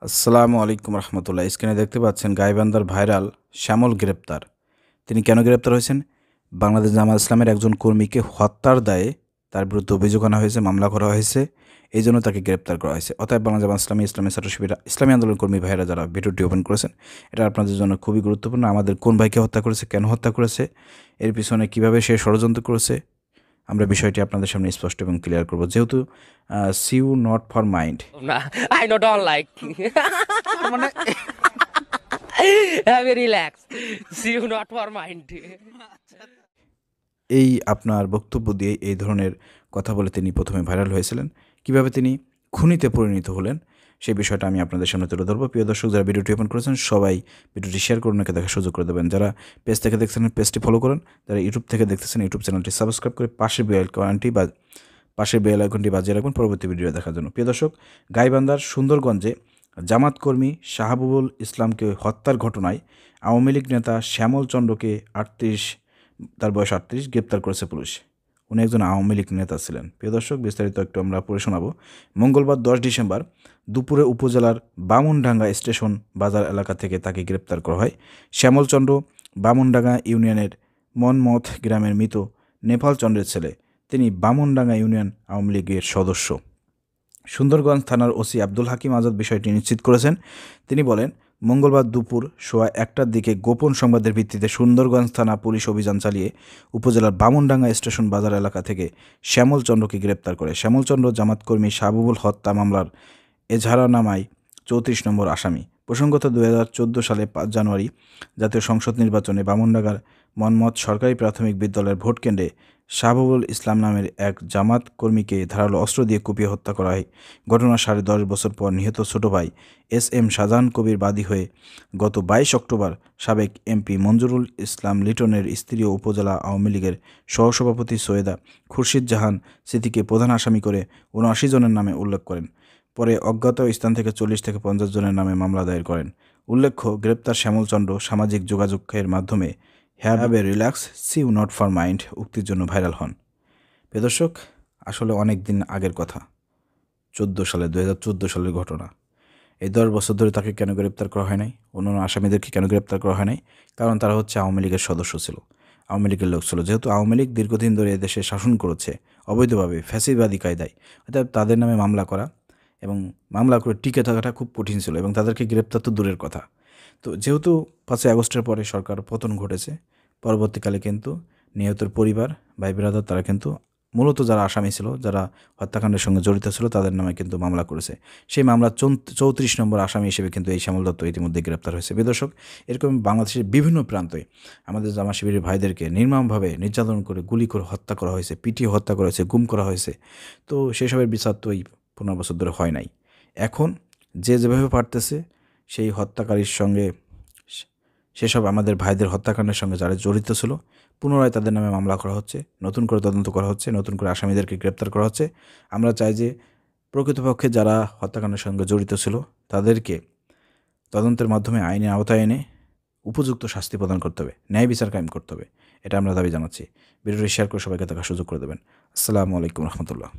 আসসালামু আলাইকুম রহমতুল্লাহ। স্ক্রিনে দেখতে পাচ্ছেন গাইবান্ধার ভাইরাল শ্যামল গ্রেপ্তার। তিনি কেন গ্রেপ্তার হয়েছেন? বাংলাদেশ জামাত ইসলামের একজন কর্মীকে হত্যার দায়ে তার বিরুদ্ধে অভিযোগ আনা হয়েছে, মামলা করা হয়েছে। এই জন্য তাকে গ্রেপ্তার করা হয়েছে। অতএব বাংলাদেশ জামাত ইসলামী, ইসলামী ছাত্র শিবির, ইসলামী আন্দোলন কর্মী ভাইয়েরা যারা ভিডিওটি ওপেন করেছেন, এটা আপনাদের জন্য খুবই গুরুত্বপূর্ণ। আমাদের কোন ভাইকে হত্যা করেছে, কেন হত্যা করেছে, এর পিছনে কিভাবে সে ষড়যন্ত্র করেছে, আমরা বিষয়টি আপনাদের সামনে স্পষ্ট এবং ক্লিয়ার করব। যেহেতু সিউ not for mind, Nah, I know don't like. মানে Have a relax. See you not for mind. এই আপনার বক্তব্য দিয়ে এই ধরনের কথা বলে তিনি প্রথমে ভাইরাল হয়েছিলেন। কিভাবে তিনি খুনিতে পরিণত হলেন সেই বিষয়টা আমি আপনাদের সামনে তুলে ধরবো। প্রিয় দর্শক, যারা ভিডিওটি ওপেন করেছেন সবাই ভিডিওটি শেয়ার করুন, একে দেখার সুযোগ করে দেবেন। যারা পেজ থেকে দেখছেন পেজটি ফলো করুন, যারা ইউটিউব থেকে দেখতেছেন ইউটিউব চ্যানেলটি সাবস্ক্রাইব করে পাশের বেল আইকনটি বাজিয়ে রাখবেন পরবর্তী ভিডিও দেখার জন্য। প্রিয় দর্শক, গাইবান্ধার সুন্দরগঞ্জে জামাত কর্মী শাহাবুবুল ইসলামকে হত্যার ঘটনায় আওয়ামী লীগ নেতা শ্যামল চন্দ্রকে তার বয়স 38, গ্রেপ্তার করেছে পুলিশ। উনি একজন আওয়ামী লীগ নেতা ছিলেন। প্রিয় দর্শক, বিস্তারিত একটু আমরা পড়ে শোনাবো। মঙ্গলবার 10 ডিসেম্বর দুপুরে উপজেলার বামুনডাঙ্গা স্টেশন বাজার এলাকা থেকে তাকে গ্রেপ্তার করা হয়। শ্যামলচন্দ্র বামুনডাঙ্গা ইউনিয়নের মনমথ গ্রামের মৃত নেপাল চন্দ্রের ছেলে। তিনি বামুনডাঙ্গা ইউনিয়ন আওয়ামী লীগের সদস্য। সুন্দরগঞ্জ থানার ওসি আব্দুল হাকিম আজাদ বিষয়টি নিশ্চিত করেছেন। তিনি বলেন, মঙ্গলবার দুপুর 1:15টার দিকে গোপন সংবাদের ভিত্তিতে সুন্দরগঞ্জ থানা পুলিশ অভিযান চালিয়ে উপজেলার বামুনডাঙ্গা স্টেশন বাজার এলাকা থেকে শ্যামল চন্দ্রকে গ্রেপ্তার করে। শ্যামল চন্দ্র জামাতকর্মী শাহাবুবুল হত্যা মামলার এজাহারনামায় 34 নম্বর আসামি। প্রসঙ্গত 2014 সালে 5 জানুয়ারি জাতীয় সংসদ নির্বাচনে বামুনডাঙ্গার মনমত সরকারি প্রাথমিক বিদ্যালয়ের ভোটকেন্দ্রে শাহাবুবুল ইসলাম নামের এক জামাত কর্মীকে ধারালো অস্ত্র দিয়ে কুপিয়ে হত্যা করা হয়। ঘটনার 10.5 বছর পর নিহত ছোট ভাই SM শাহজাহান কবির বাদী হয়ে গত 22 অক্টোবর সাবেক MP মঞ্জুরুল ইসলাম লিটনের স্ত্রী ও উপজেলা আওয়ামী লীগের সহসভাপতি সৈয়দা খুরশিদ জাহান স্মৃতিকে প্রধান আসামি করে 79 জনের নামে উল্লেখ করেন। পরে অজ্ঞাত স্থান থেকে 40 থেকে 50 জনের নামে মামলা দায়ের করেন। উল্লেখ্য, গ্রেপ্তার শ্যামলচন্দ্র সামাজিক যোগাযোগের মাধ্যমে have a relax, sue not for mind উক্তির জন্য ভাইরাল হন। প্রিয় দর্শক, আসলে অনেক দিন আগের কথা, 2014 সালের ঘটনা। এই 10 বছর ধরে তাকে কেন গ্রেপ্তার করা হয় নাই, অন্যান্য আসামিদেরকে কেন গ্রেপ্তার করা হয় নাই? কারণ তারা হচ্ছে আওয়ামী লীগের সদস্য ছিল, আওয়ামী লীগের লোক ছিল। যেহেতু আওয়ামী লীগ দীর্ঘদিন ধরে এদেশে শাসন করেছে অবৈধভাবে, ফ্যাসিবাদী কায়দায়, অর্থাৎ তাদের নামে মামলা করা এবং মামলা করে টিকে থাকাটা খুব কঠিন ছিল এবং তাদেরকে গ্রেপ্তার তো দূরের কথা। তো যেহেতু 5ই আগস্টের পরে সরকার পতন ঘটেছে, পরবর্তীকালে কিন্তু নিহতের পরিবার, ভাই ব্রাদার, তারা কিন্তু মূলত যারা আসামি ছিল, যারা হত্যাকাণ্ডের সঙ্গে জড়িত ছিল, তাদের নামে কিন্তু মামলা করেছে। সেই মামলা 34 নম্বর আসামি হিসেবে কিন্তু এই শ্যামল দত্ত ইতিমধ্যে গ্রেপ্তার হয়েছে। বিদর্শক, এরকম বাংলাদেশের বিভিন্ন প্রান্তে আমাদের জামাত শিবিরের ভাইদেরকে নির্মমভাবে নির্যাতন করে, গুলি করে হত্যা করা হয়েছে, পিটিয়ে হত্যা করা হয়েছে, গুম করা হয়েছে। তো সেসবের বিচার তো এই 15 বছর ধরে হয় নাই। এখন যে যেভাবে পারতেছে সেই হত্যাকারীর সঙ্গে, সেসব আমাদের ভাইদের হত্যাকাণ্ডের সঙ্গে যারা জড়িত ছিল, পুনরায় তাদের নামে মামলা করা হচ্ছে, নতুন করে তদন্ত করা হচ্ছে, নতুন করে আসামিদেরকে গ্রেপ্তার করা হচ্ছে। আমরা চাই যে প্রকৃতপক্ষে যারা হত্যাকাণ্ডের সঙ্গে জড়িত ছিল তাদেরকে তদন্তের মাধ্যমে আইনের আওতায় এনে উপযুক্ত শাস্তি প্রদান করতে হবে, ন্যায় বিচার কায়েম করতে হবে। এটা আমরা দাবি জানাচ্ছি। ভিডিওটি শেয়ার করে সবাইকে দেখার সুযোগ করে দেবেন। আসসালামু আলাইকুম রহমতুল্লাহ।